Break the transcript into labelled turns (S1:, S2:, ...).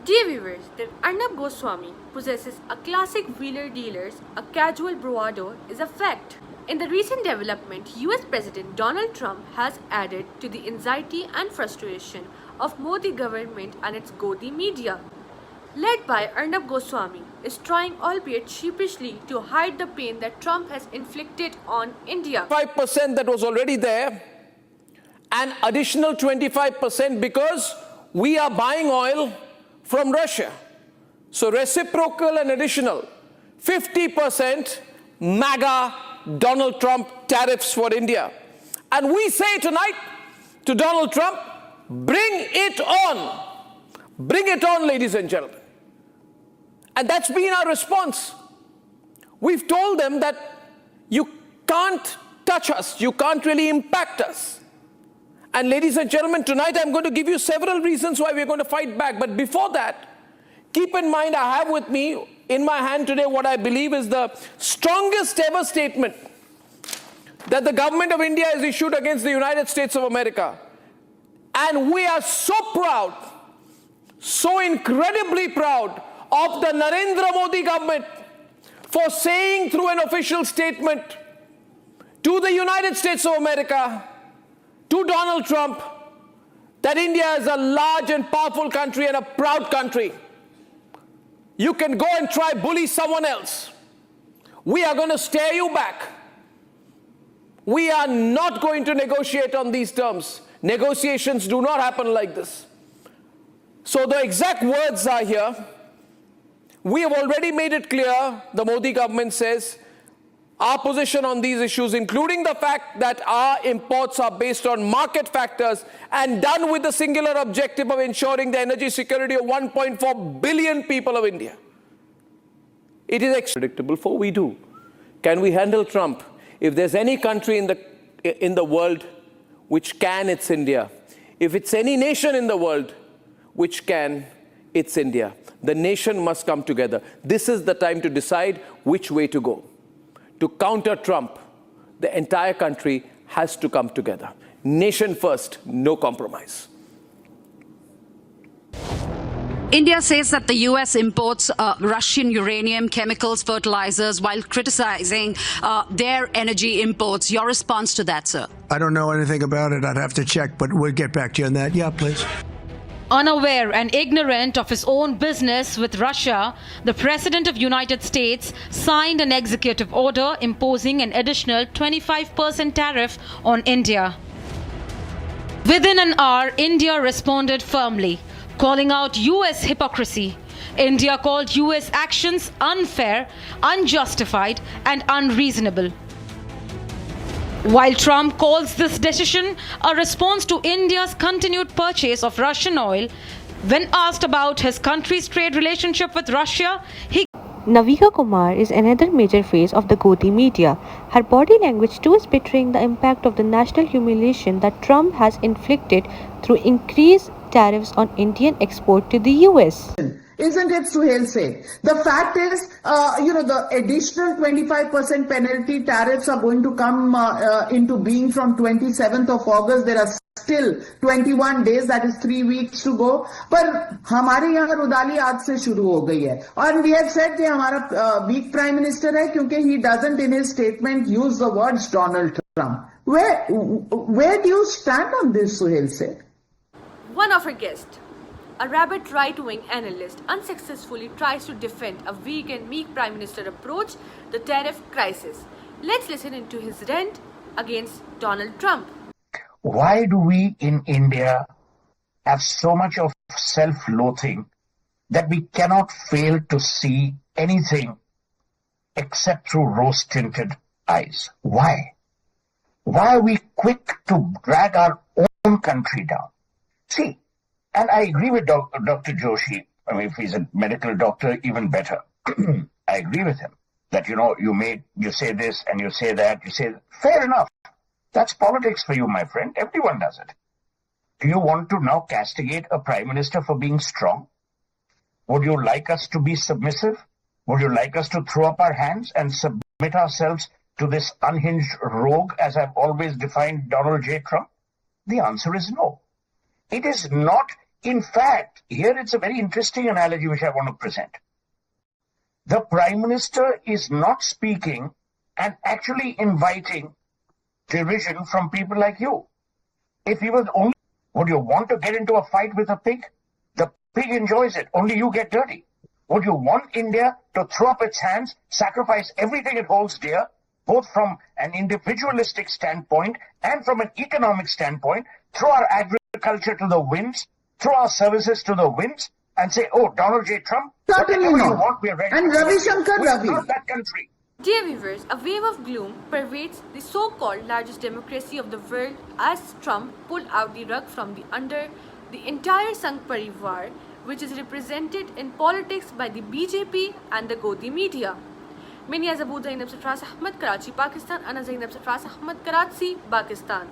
S1: Dear viewers, that Arnab Goswami possesses a classic wheeler dealer's, a casual bravado is a fact. In the recent development, US President Donald Trump has added to the anxiety and frustration of Modi government and its Godi media. Led by Arnab Goswami, is trying, albeit sheepishly, to hide the pain that Trump has inflicted on India.
S2: 5% that was already there, and additional 25% because we are buying oil from Russia. So reciprocal and additional 50% MAGA Donald Trump tariffs for India. And we say tonight to Donald Trump, bring it on. Bring it on, ladies and gentlemen. And that's been our response. We've told them that you can't touch us, you can't really impact us. And ladies and gentlemen, tonight I'm going to give you several reasons why we're going to fight back. But before that, keep in mind I have with me in my hand today what I believe is the strongest ever statement that the government of India has issued against the United States of America. And we are so proud, so incredibly proud of the Narendra Modi government for saying through an official statement to the United States of America, to Donald Trump, that India is a large and powerful country and a proud country. You can go and try bully someone else. We are going to stare you back. We are not going to negotiate on these terms. Negotiations do not happen like this. So the exact words are here. We have already made it clear, the Modi government says, our position on these issues, including the fact that our imports are based on market factors and done with the singular objective of ensuring the energy security of 1.4 billion people of India. It is predictable, for we do. Can we handle Trump? If there's any country in the world which can, it's India. If it's any nation in the world which can, it's India. The nation must come together. This is the time to decide which way to go. To counter Trump, the entire country has to come together. Nation first, no compromise.
S3: India says that the US imports Russian uranium, chemicals, fertilizers, while criticizing their energy imports. Your response to that, sir?
S4: I don't know anything about it. I'd have to check, but we'll get back to you on that. Yeah, please.
S5: Unaware and ignorant of his own business with Russia, the President of United States signed an executive order imposing an additional 25% tariff on India. Within an hour, India responded firmly, calling out US hypocrisy. India called US actions unfair, unjustified, and unreasonable. While Trump calls this decision a response to India's continued purchase of Russian oil, when asked about his country's trade relationship with Russia, he
S6: Navika Kumar is another major face of the Godi media. Her body language too is betraying the impact of the national humiliation that Trump has inflicted through increased tariffs on Indian export to the US.
S7: Isn't it, Suhail say? The fact is, the additional 25% penalty tariffs are going to come into being from 27th of August. There are still 21 days, that is 3 weeks to go. पर हमारे यहाँ रुदाली आज से शुरू हो गई है. And we have said कि हमारा weak prime minister है क्योंकि he doesn't in his statement use the words Donald Trump. Where do you stand on this, Suhail say?
S1: One of our guests, a rabid right-wing analyst, unsuccessfully tries to defend a weak and meek Prime Minister approach the tariff crisis. Let's listen into his rant against Donald Trump.
S8: Why do we in India have so much of self-loathing that we cannot fail to see anything except through rose-tinted eyes? Why? Why are we quick to drag our own country down? See, and I agree with Dr. Joshi. I mean, if he's a medical doctor, even better. I agree with him that, you say this and you say that, fair enough. That's politics for you, my friend. Everyone does it. Do you want to now castigate a prime minister for being strong? Would you like us to be submissive? Would you like us to throw up our hands and submit ourselves to this unhinged rogue, as I've always defined Donald J. Trump? The answer is no. It is not In fact, here it's a very interesting analogy which I want to present. The Prime Minister is not speaking and actually inviting derision from people like you. If he was only, would you want to get into a fight with a pig? The pig enjoys it, only you get dirty. Would you want India to throw up its hands, sacrifice everything it holds dear, both from an individualistic standpoint and from an economic standpoint, throw our agriculture to the winds, throw our services to the winds, and say, oh, Donald J. Trump,
S7: Certainly
S8: whatever
S7: not.
S8: you want, we're ready.
S7: And Ravi Shankar
S8: We're
S7: Ravi.
S8: not that country.
S1: Dear viewers, a wave of gloom pervades the so-called largest democracy of the world as Trump pulled out the rug from under the entire Sangh Parivar, which is represented in politics by the BJP and the Godi media. Many as Abu Zainab Sarfraz Ahmed, Karachi, Pakistan, Ana Zainab Sarfraz Ahmed, Karachi, Pakistan.